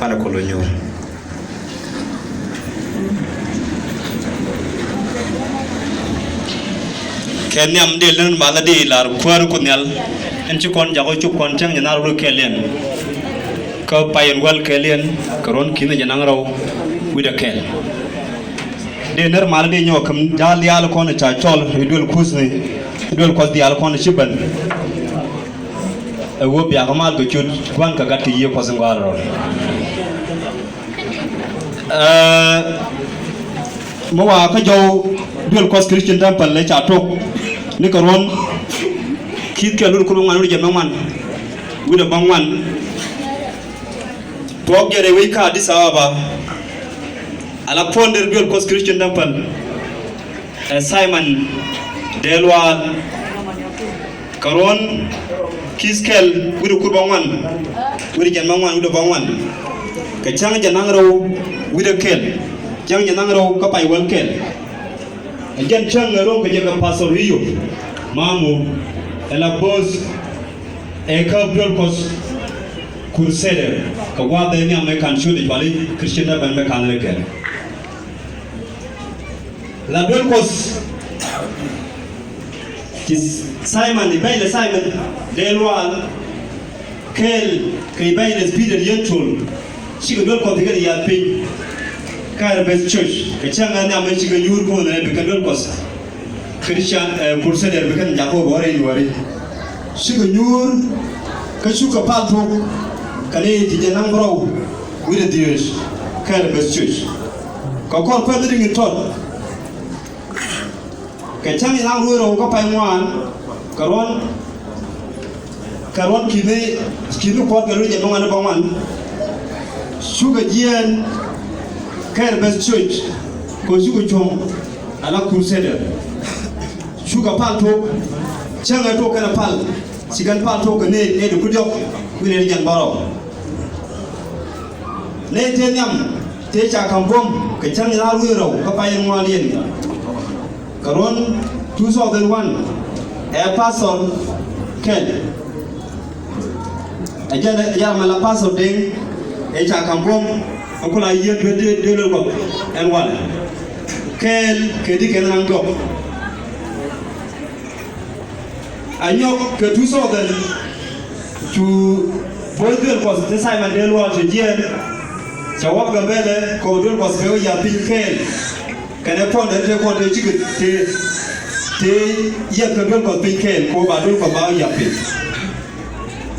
pana kolonyo kenyam delen maladi lar kwar kunyal enchi kon jago chup kon chang janar ru kelen ka payen wal kelen karon kina janang raw wida kel de ner maladi nyo kam dal yal kon cha chol idul kusni idul kos di al kon chiban e wo biya kamal go chut kwan ka gatti ye ko singwaro mo wa ka jow dul kos Christian temple le cha tok ni karon kit ke lul ko nganu je man wuda bangwan tok jere wi ka Addis Ababa ala ponder dul kos Christian temple Simon Delwal karon kiskel wuda kurbangwan wuda jan mangwan wuda bangwan ka chang janang raw wuda kel chang janang raw ka pai wal kel Again, Chang Ronga Jaga Pastor Rio, Mamu, and a boss, a couple of Crusader, Kawada, the American Shudi Valley, Christian and American. La Belcos is Simon, the Bailey Simon, Delwal, Kel, Kaybain, Peter Yentul, she could not get the Yapin. Best church, a changa naman chiga yurko na bekan kos Christian Crusader bekan Jacob wari chiga yur kashuka palto kane tijanang bro with the Jewish best church kokor pedring it tot kachang ilang ruo ko paimwan karon kinu pot garu janong ana bangwan suga jian best church ko suga chong ala Crusader suga palto changa to kana pal sigan palto ko ne de kudyok wine jan baro ne tenyam te cha kambom ke chang la ruiro ka payen walien karon 2001 a pastor ken ajana ya mala pastor ding e cha kambom Uncle I hear de logo and one. Kel kedi kenan go. Anyo ke tu so den to boydel was the Simon Delwa je jen. Jawab gambele ko dul was be ya pin kel. Kana pon de ko de chigit te ya ke dul ko pin kel ko ba dul ko ba ya pin.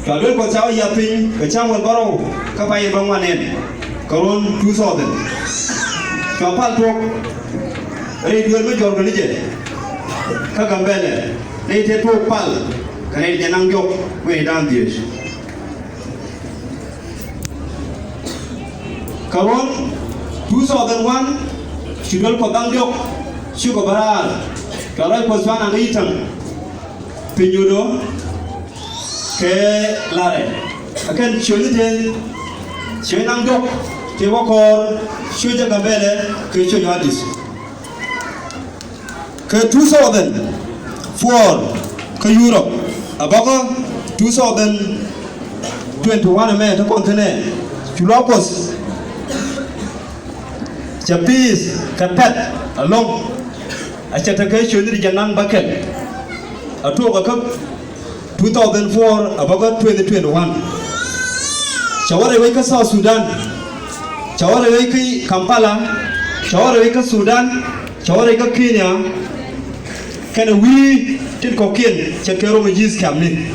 Ka dul ko chaw ya pin ke changwal baro ka pa ye bangwanen. Karon 2000 kapal tok radio me jor gani je ka gambele ne te tok pal kane janang jok we dan dies karon 2001 sidol ko dang jok suko barar karai ko swana ngitam pinyudo ke lare akan chulite chenang jok Kewakor, Shuja Gambele, Christian Addis. Ke 2004, ke Europe, Abaga 2021 America continent, Chulopos, Chapis, Kapet, along, a chatakation in Janan Bakel, a talk a cup 2004, Abaga 2021. Shawara Weka South Sudan. Shawara weki Kampala, shawara weki Sudan, shawara weki Kenya. Kana we tin kokien chakero majis kamni.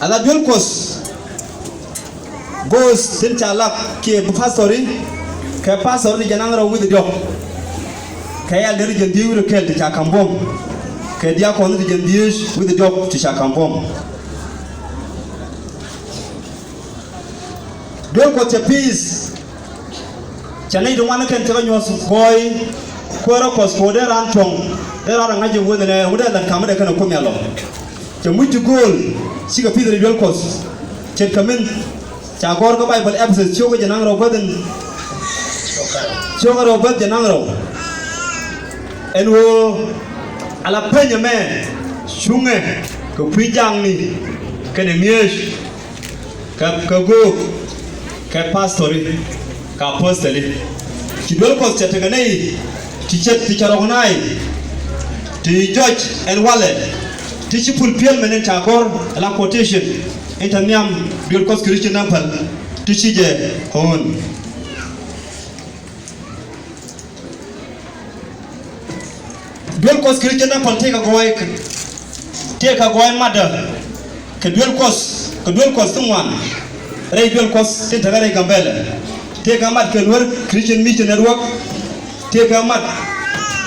Ala dual kos goes tin chalak ke pastori ke pastori janang rawu de dok. Kaya dari jendi uru kel ti chakambom. Ke dia kon di jendi with the dok ti chakambom. Don't go to peace. Chanai don't want to tell you boy, Quora cos for their antong. There are a magic wood and a wood that come and come along. The Mutu goal, see a Peter Real Cost. Check come in. Chagor Bible episode, show with Janang Robert and show Robert Janang. And wo, a la penya man, Shunge, go pre young me. kene miyesh ka go ka pastori ka apostoli ki dol ko tete nei ti chet ti charognai ti George and Wale ti ci pulpiel menen chakor la quotation intamiam dol ko Christian nampal ti ci je hon dol ko Christian nampal te ka goy mada ke dol ko tungwan rey dol ko te tagare gambele te ka mat ke wor Christian Mission Network te ka mat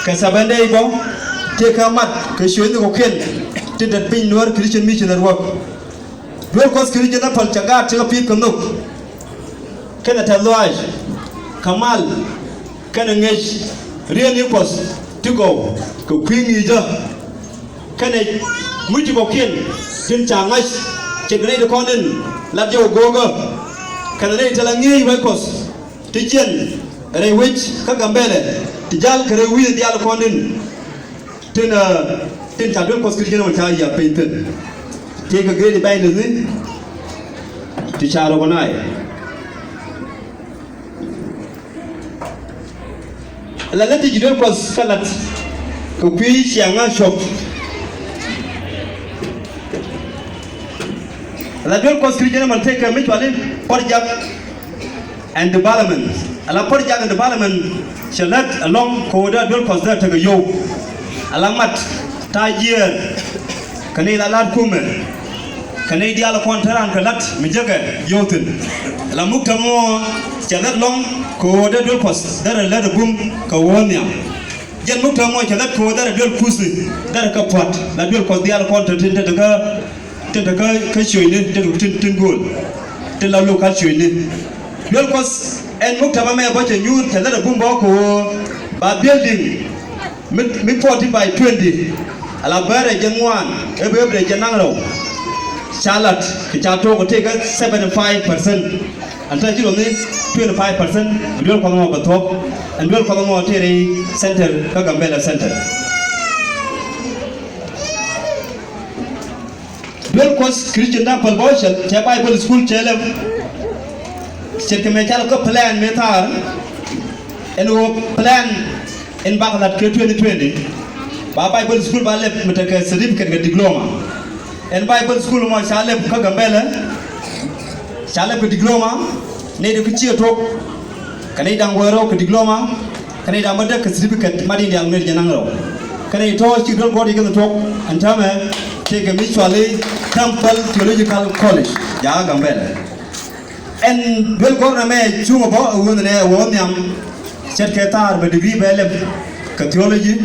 ke sabande ibo te ka mat ke shoyni ko ken te dat pin wor Christian Mission Network dol ko Christian nampal chaga te pip ko nok kena talwaj kamal kana ngej rien pos tigo ko kwingi ja kana muji ko ken tin changas chegre de konen la jo gogo kana ne talangi we kos tijen re wich ka gambele tijal kare wi di al konen tin ta dol kos Christian man ta ya peinten te ka grade bay ni ti charo gonai la lati jidol kos kalat ko pi sianga shop la dol kos Christian man take a mitwale porjak and development ala porjak and development shalat along koda dol kos da taga yo alamat tajier kane la lat kume kane di ala kontaran kalat mijaga yotin la muktamo shalat long koda dol kos da la bum ka wonya jen muktamo shalat koda dol kusi da ka pot la dol kos di ala kontaran daga tenta ka shoyne tin gol tin la local shoyne dol kos en muktaba me boche nyur tela bumba ko ba building mi 40 by 20 ala bare jenwan ebe jenangro salat ki chato ko te ka 75% anta jiro ni 25% dol ko mo batok and dol ko mo tere center ka gambela center dol ko Christian nampal bochel te Bible school chelem cerke me chal ko plan metar en wo plan en baklat ke 2020 ba Bible school ba lep metake certificate ga diploma en Bible school mo chale ka gambela chale ko diploma ne de ko chieto kanai dang wero ko diploma kanai da madaka certificate madi ndi ang ne janangro kanai to ci dol ko diga to antame take a mutually Temple Theological College ya gambele en bel gorna me chungo bo wonne wonyam cerketar be degree bele ka theology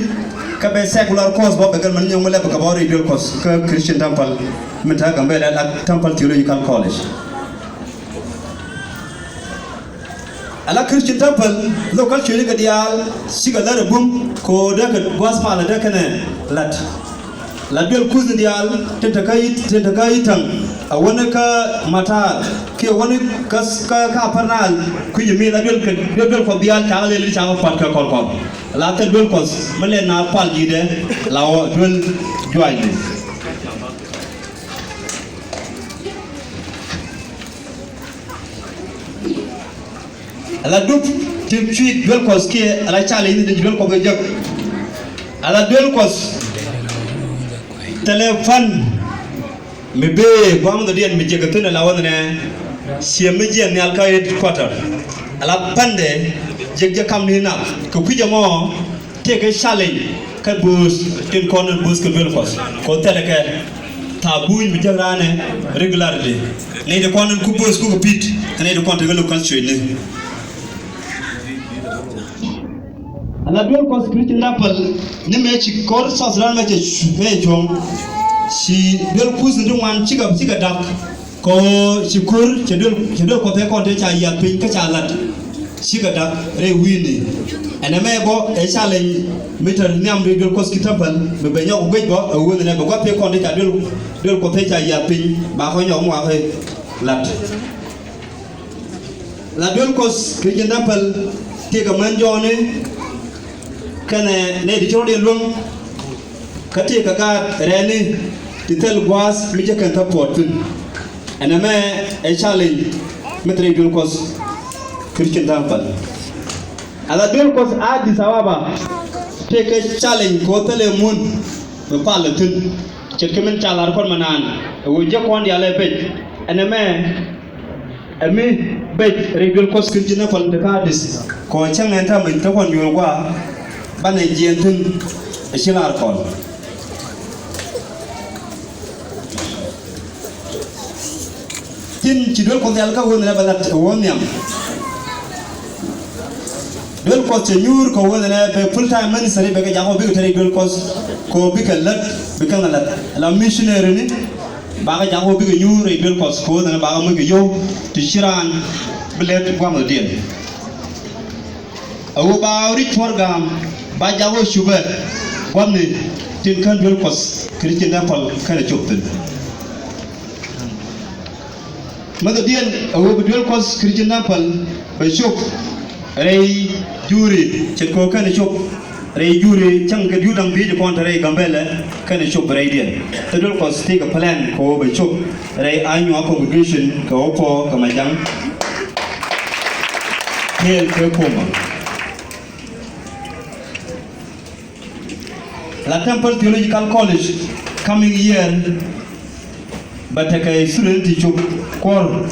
ka be secular course bo be gal man nyong le ka bo real course ka Christian Temple menta gambele la Temple Theological College ala Christian Temple local chuli ga dial siga la bum ko da ka gospel da kana lat la dol kuzin dial tenta kai tan a wani ka mata ke wani ka parnal ku yimi la dol ko bial ta le li ta ko pat ka kon la ta dol ko male na pal ji de la dol joy ni ala dol tim ci dol ko ke ala chale ni de dol ko ga jog ala dol ko téléphone me be ko am do dien me jega tuna la wonne sie me jien ni alkayet quarter ala pande jegje kam ni na ko kuje mo te ke challenge ka bus tin kon bus ko bel ko tele ke tabuñ mi jagane regularly ne de kon ku bus ko pit ne de kon te gelo kan chene ala dol ko Christian Nampal ne me ci kor sasran me ci fe jom si dol kus ndu wan ci ga dak ko ci kur ci dol ko te kon te cha ya pin ka cha lat ci ga dak re wini ene me bo e challenge meter nyam de dol ko Nampal be be nyoko gej bo o woni ne bo ko te kon te cha dol ko te cha ya pin ba ko nyom wa he lat la dol ko Christian Nampal te ga man jone kana ne di chode lum kati ka reni titel gwas mi je kan ta portin ana me a challenge metre dul kos Christian Temple ala dul kos Addis Ababa take a challenge ko tele mun me palatin chirkemen chalar kon manan wo je kon ya le bet ana me ami bet regular kos Christian Temple de Addis ko changen ta min ta kon yo kwa bana jentun a shilar kon tin ci dol ko yalla ka wona balat wonyam dol ko ci ñur ko wona be full time ministry be ga jango bi tari dol ko bi ka lat bi ka lat la missionnaire ni ba ga jango bi ga ñur e dol ko wona ba ga mo gi yow ti shiran bilet ko am dien awu ba ri program ba jango shuba wamni tin kan dol ko Christian Temple kana chopten mother dien awu dol ko Christian Temple ba shop rey juri chet ko kana chop rey juri chang ga judang bi ko rey gambele kana chop rey dien te dol ko stick a plan ko ba chop rey annual congregation ko po kama jang hel ko koma la Temple Theological College coming year but kay student chop kor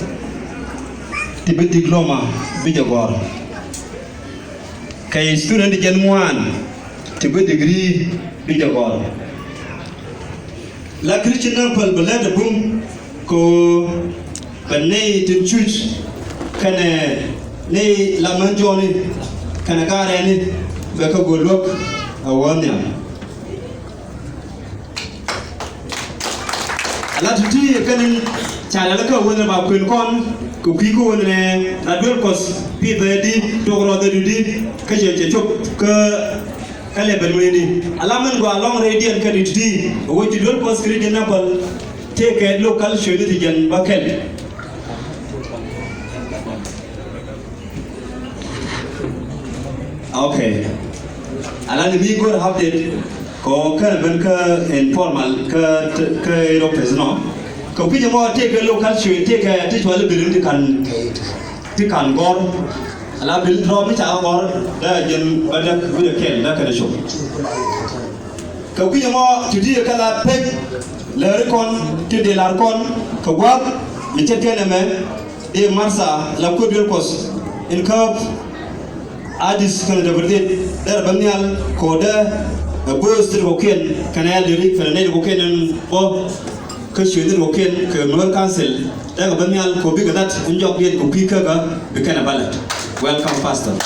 tibe diploma bi jagor kay student gen moan tibe degree bi jagor la Christian Temple belade bum ko banay tin church kana ne la manjoni kana gare ni be ko golok awanya ala tuti kanin chala la ko wona ba ko kon ko ki ko wona ne radwel kos pi de di to ro de di ka je chop ka kale bel ni ala man go along radian ka di wo ji dol kos kri gena bal take a local show di jan bakel okay ala ni mi go update ko kan ben ka informal ka Europes no ko pije mo take a local show take a ti wala bilin ti kan gor ala bil ro mi ta gor da jen bada bu kel da ka show ko pije mo tudi kala pek le recon ti de la recon ko gwa mi te tene me e marsa la ko bil kos in cup Addis kan da berde dar banyal ko da Bostir Woken, Canal Lyric, Fernand Woken, or Kushwin Woken, Kermur Council, Dagabanial, Kobiga, that Unjok Yet Kupika, became a ballot. Welcome, Pastor.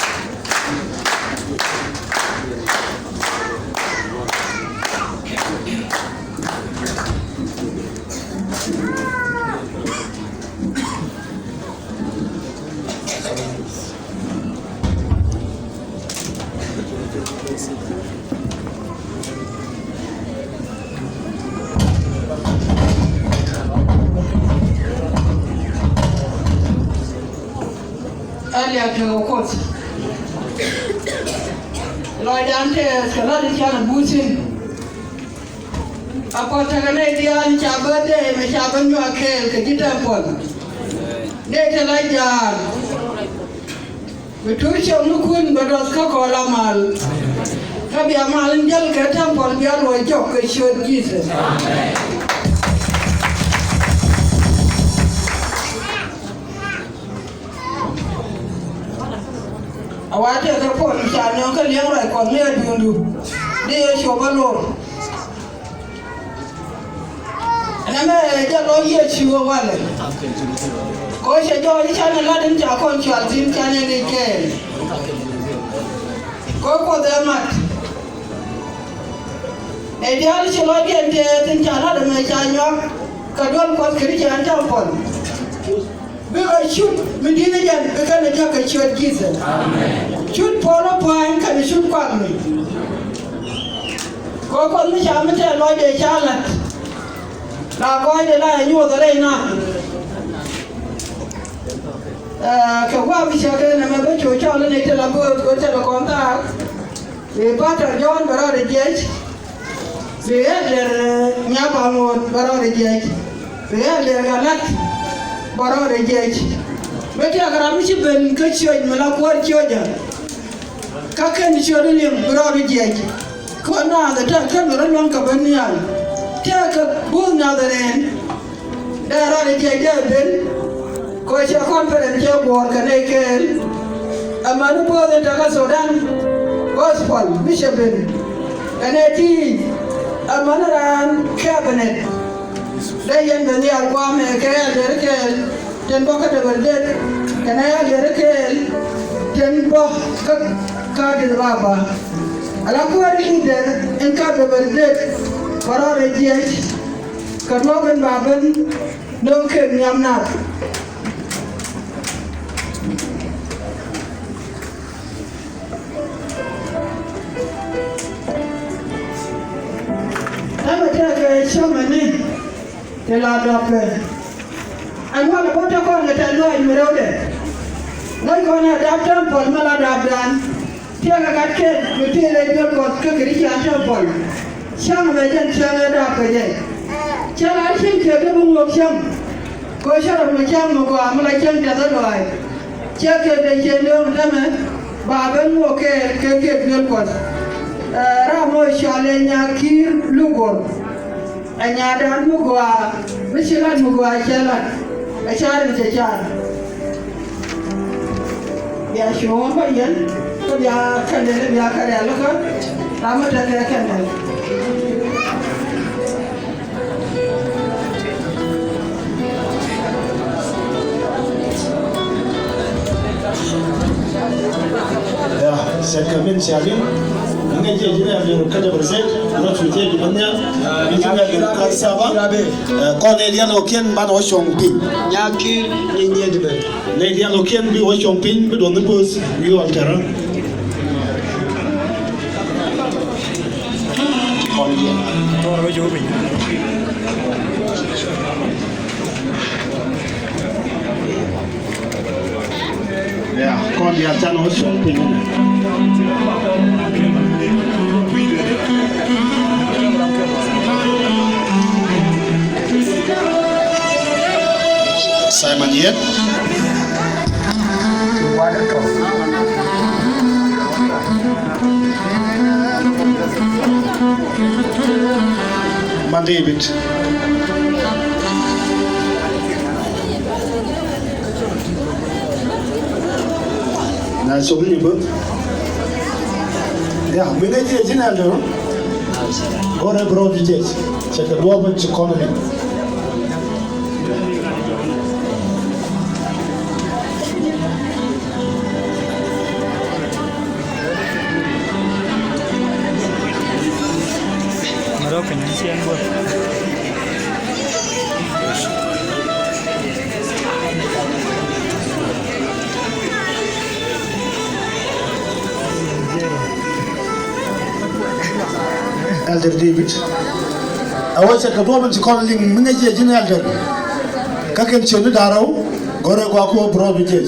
Earlier to court. Lord Dante, Scalari Chan Booting. Upon Taganadian Chabade, Machaban Yakel, Kajita Pon. Data like Jar. We took your Nukun, but was Kakola Mal. Kabia Mal and Jalka Temple, Yalo, Joke, showed Jesus. Awate ka pon cha no ka liang rai kon ne dundu de show balor ana me ja lo ye chiwo wale ko she jo ni cha na la den cha kon cha tin cha ne ni ke ko de mat e dia ri chlo bien te tin cha la de me cha nyo ka don ko kri cha ta pon Because shoot, we didn't get because the joke shoot Jesus. Amen. Shoot Polo Pine, can shoot Quadri. Go on the Shamata, Lloyd de Charlotte. Now go the line, you are the Reina. Kawabi Shagan and my virtual child and little about go to the contact. We bought a John, but all the judge. Beader Nyapamot, Barone Jake, Beader Galat, Barone Jake. Metiagramishi Ben Kacho in Malakwar Choja. Kakan Shodilim, Barone Jake. Kona, the Takan Roman Cabanian. Take a bull now the end. There are the Jake Ben. Coach confident job work and they can. A man who bought the Tagasodan. Gospel, Bishop Ben. And 18. A Manaran cabinet. They end the near Guam, a care, then bucket of a dead, and I had a care, then card in the Baba. And I'm going there and cut of a dead for all the years. Carmogan Baban, no king, I'm not. So many, the Lord of and what about the one that I know in Mirode? Not going to adapt temple, Maladabran. Tell a cat kid, you tell a girl was cooking a temple. Some of them tell it up again. Tell I think you're going to some. Go shut up with Yamugo, I'm like young the other way. Check it, they say, no, Baban, okay, can get milk was. Ramo Shalena Kir Lugor. Anyada mugwa, Michigan mugwa chalan, a child is a child. Ya show by yen, to ya candle, ya caraloca, Ramata candle. Yeah, second Shabin. Ngai je jina ya kada berset na tuje di banya jina ya ka saba kon elian okien ban o shongpin Nyaki nyinyi dibe. ne elian okien bi o shongpin bi do ngpos bi o altera kon elian To ro jo bi. ya kon ya tan o shongpin Simon yet Man David na so ni bo ya me ne je jina do gore bro di je se ke do ba ci kono Penyajian buat Elder David awase ka do man ci kono ling mi nga je jina elder ka ken ci nu daraw gore ko ko bro bi je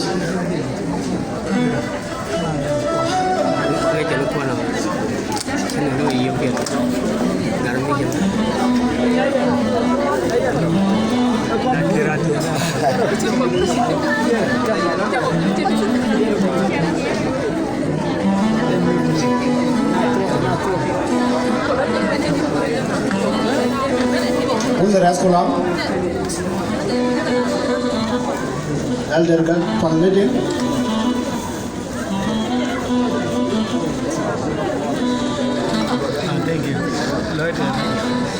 Who's the rest of Elder Gun Panledin? Thank you.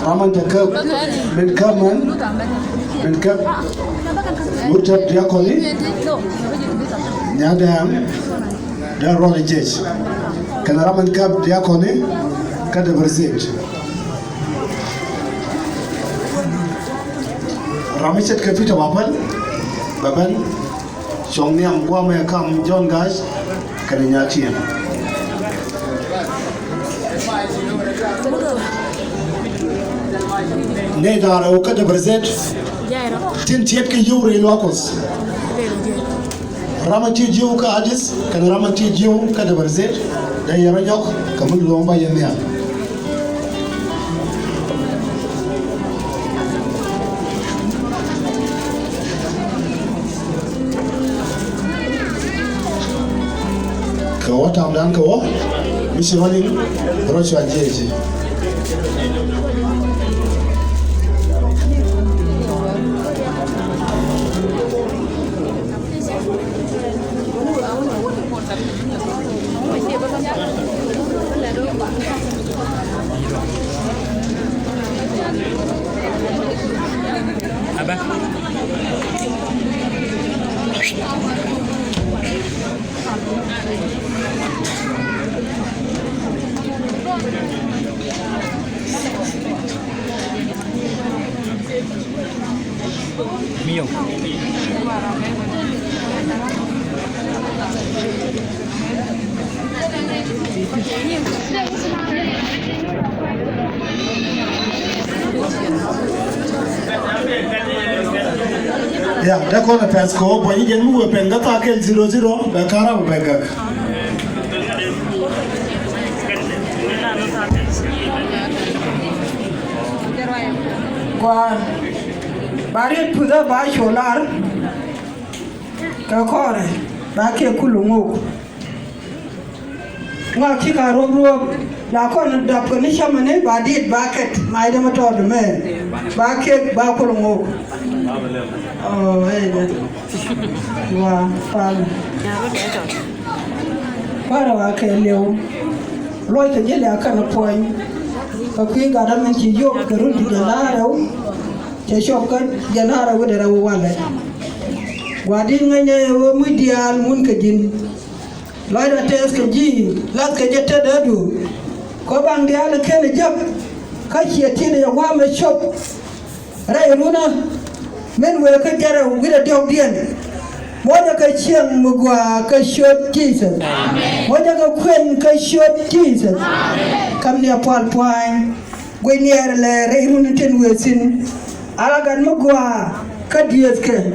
Raman tekap menkaman menkap murtab diakoni nyadam dan role jej kana raman kap diakoni kada berzit Ramichet Kapita Wapan, Baban, Shongniam Guame Kam John Gash, Kalinyatian. Nedara Okada Brazet, Tintiet Yuri Locos. Ramati Joka Adis, Kan Ramati Joka the Brazet, Dayarajok, Kamul Lomba Yamia. What I'm done, go. Miss Running, Rocha Jeji. Mio. Yeah, that's what the pass call, but you can move and get a 0-0, the car of Beggar. Qua Bari Puda Basholar Kakore, Baki Kulungu. Wakika Robo, Lakon Daponishamane, Badit Bucket, my Demator the man, Baki Bakulungu. Oh, hey, wow, fun. What a Leo. Lloyd Jelly, I can't point. A quick government yoke the root to Janaro, Cheshopka, Janara with a wallet. Wading a Mudial Munkajin. Lloyd a test Kaji, Latka Jetadu. Kobang the other Kenny Jump, Kachi a tin a warm shop. Ray Luna. Men will get a with a dog den. Monica Chiang Mugua, Kashot Jesus. Monica Queen, Kashot Jesus. Come near Paul Point. Go near Rayunitin Wilson. Alagan Mugua, Kadiaske.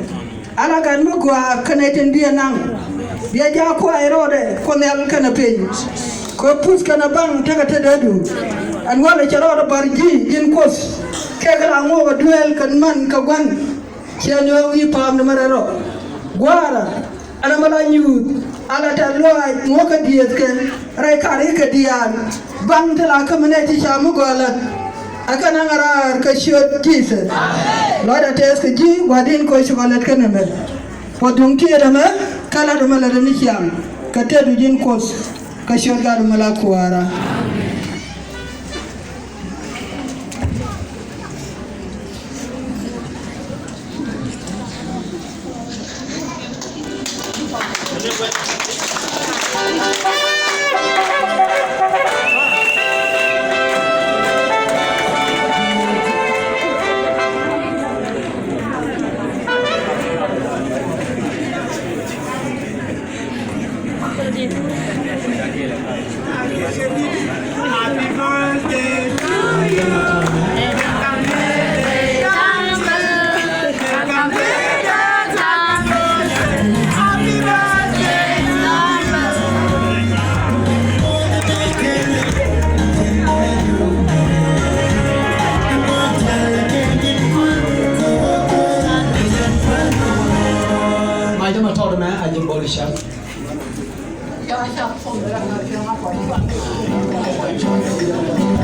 Alagan Mugua, Canadian Bianang. Biajaqua Erode, Cornell Canapin. Corpus Canabang, Tagatadu. And one a Charlotte Bargi, in course. Kagalang over duel can man Kawan. Chanyo wi pam na mararo gwara ana mala nyut ala ta loy moka dietke ray kare ka dian bang tala kamane ti chamu gola akana ngara ka shot tise loda tes ka ji wadin ko shokolat kana me podung ti da me kala do mala ni chiam ka tedu jin kos ka shot ga do mala kuara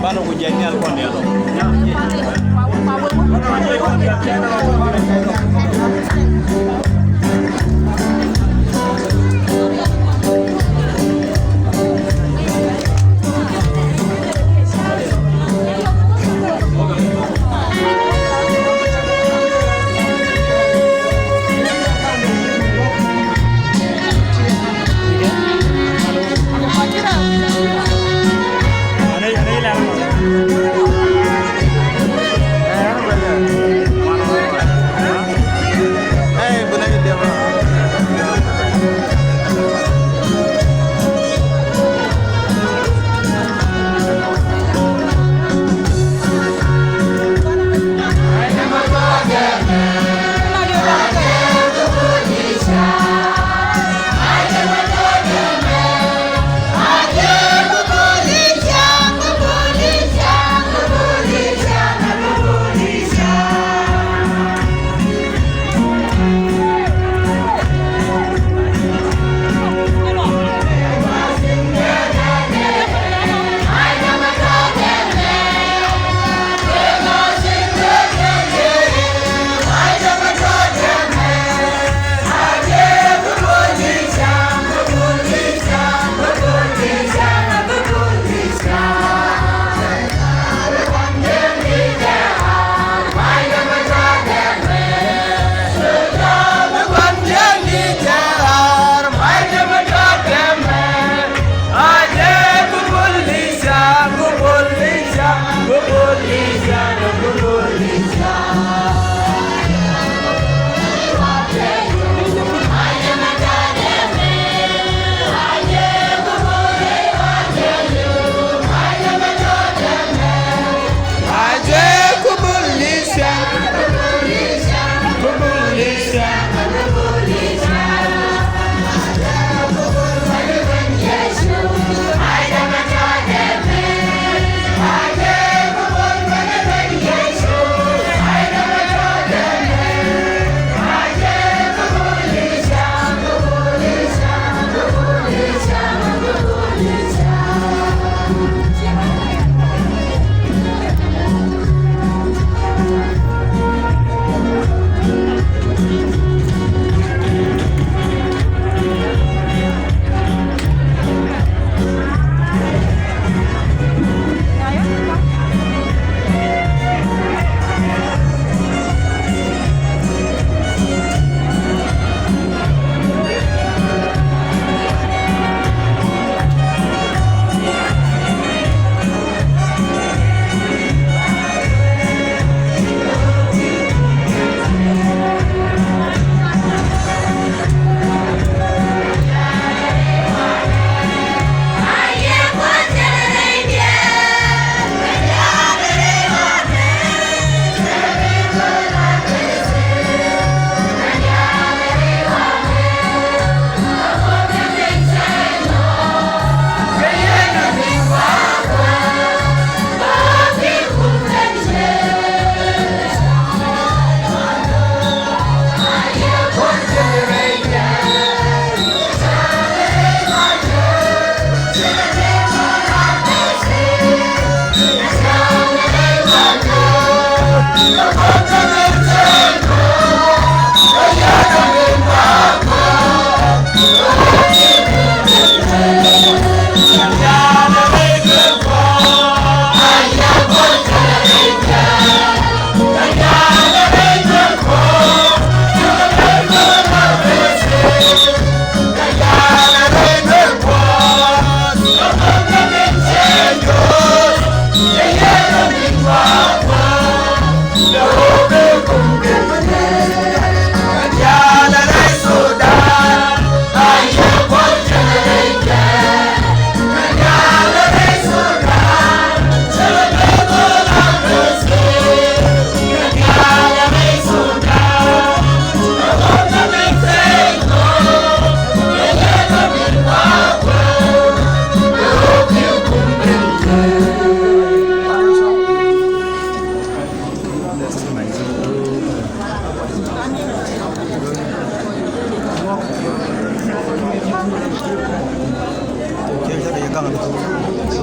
Bado kujania alikuwa ni hapo.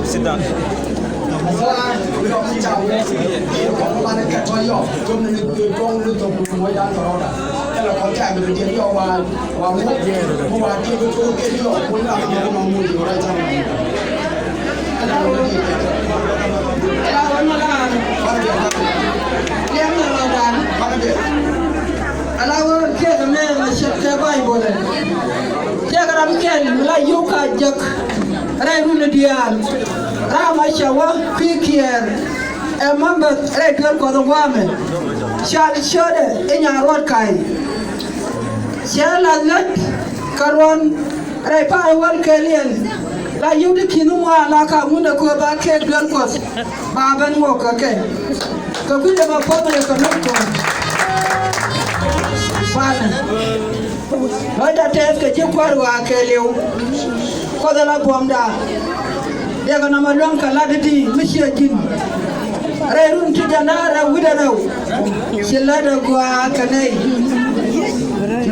Sit down. Ramashawa, Pikier, a member, Red Girl for the woman. Shall show it in your road kind. Shall I let Karon, Repa, one Kalian, like you the Kinua, like a Munako back here, girl was Baban walk, okay. Because we never probably connect one. Why that take a Jukwa, Kelly, for the Labomda. Dia kana malong kaladiti misia jin rerun tijanara widano silada gwa kanai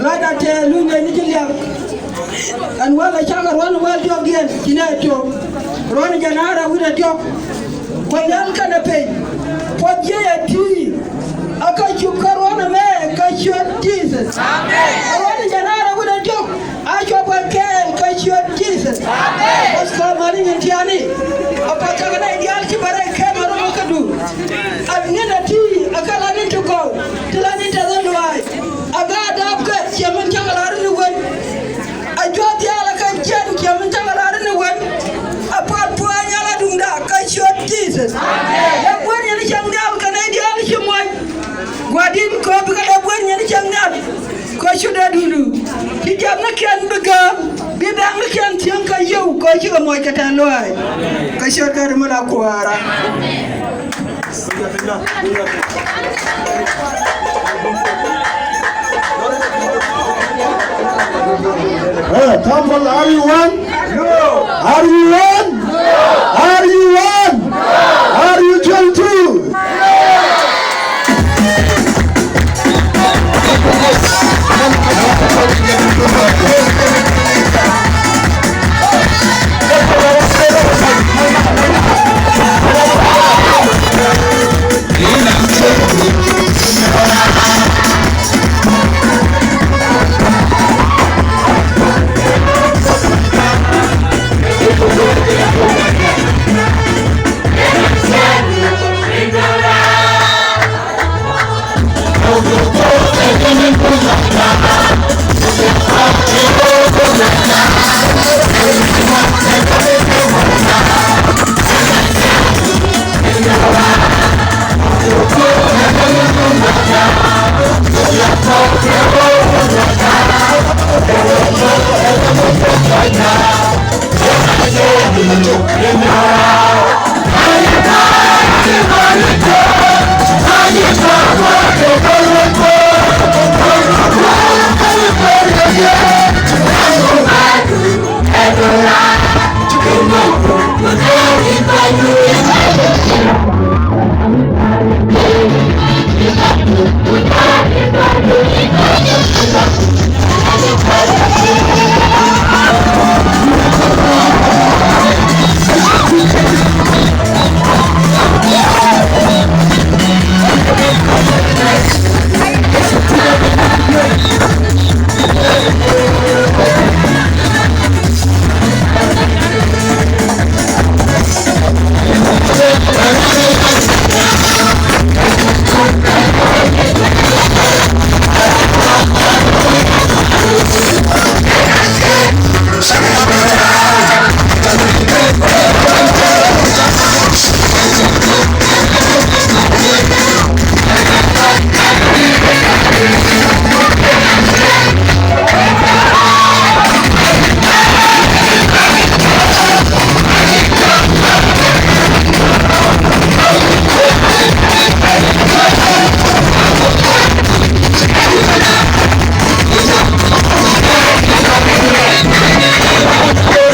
lada te lunga ni jilia an wala chaga ron wal jogen kinato ron janara widato kwanyal kana pe podje ya ti aka chukarona me ka shot Jesus amen ron janara widato acho pakel ka shot Jesus amen oska mari ntiani apata kana ideal ki bare kema ro kadu abnina ti akala ni to go tilani tazalwai aga dabka chemen changala ni won ajoti ala kan chen chemen changala ni won apat puanya la dunda ka shot Jesus amen ya gwani ni changal kana ideal ki moy gwadin ko bi ka gwani ni changal ko shuda dulu ki jamna ken begam bi bang ken tiang ka yu ko ki ko moy kata loy ka shota de mala kuara Tumble, are you one? No. Are you one? No. Are you one? No. Are you John too? I'm